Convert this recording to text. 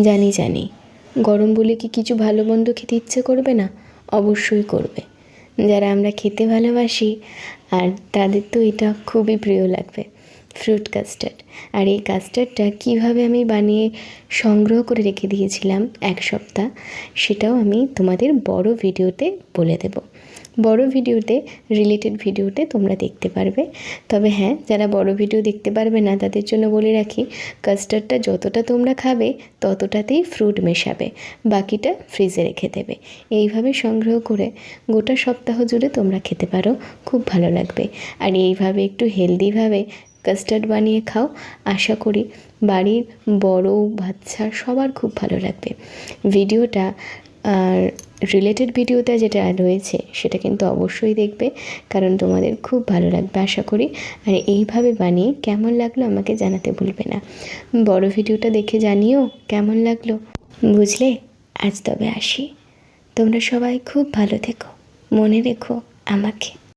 জানি জানি, গরম বলে কি কিছু ভালো মন্দ খেতে ইচ্ছে করবে না? অবশ্যই করবে। যারা আমরা খেতে ভালোবাসি আর তাদের তো এটা খুবই প্রিয় লাগবে, ফ্রুট কাস্টার্ড। আর এই কাস্টার্ডটা কীভাবে আমি বানিয়ে সংগ্রহ করে রেখে দিয়েছিলাম 1 সপ্তাহ, সেটাও আমি তোমাদের বড় ভিডিওতে বলে দেবো। বড় ভিডিওতে, রিলেটেড ভিডিওতে তোমরা দেখতে পারবে। তবে হ্যাঁ, যারা বড় ভিডিও দেখতে পারবে না তাদের জন্য বলে রাখি, কাস্টার্ডটা যতটা তোমরা খাবে ততটাতেই ফ্রুট মেশাবে, বাকিটা ফ্রিজে রেখে দেবে। এইভাবে সংগ্রহ করে গোটা সপ্তাহ জুড়ে তোমরা খেতে পারো, খুব ভালো লাগবে। আর এইভাবে একটু হেলদিভাবে কাস্টার্ড বানিয়ে খাও, আশা করি বাড়ির বড় বাচ্চা সবার খুব ভালো লাগবে। ভিডিওটা আর রিলেটেড ভিডিওটা যেটা রয়েছে সেটা কিন্তু অবশ্যই দেখবে, কারণ তোমাদের খুব ভালো লাগবে আশা করি। আর এইভাবে বানিয়ে কেমন লাগলো আমাকে জানাতে ভুলবে না। বড় ভিডিওটা দেখে জানিও কেমন লাগলো, বুঝলে? আজ তবে আসি, তোমরা সবাই খুব ভালো থেকো, মনে রেখো আমাকে।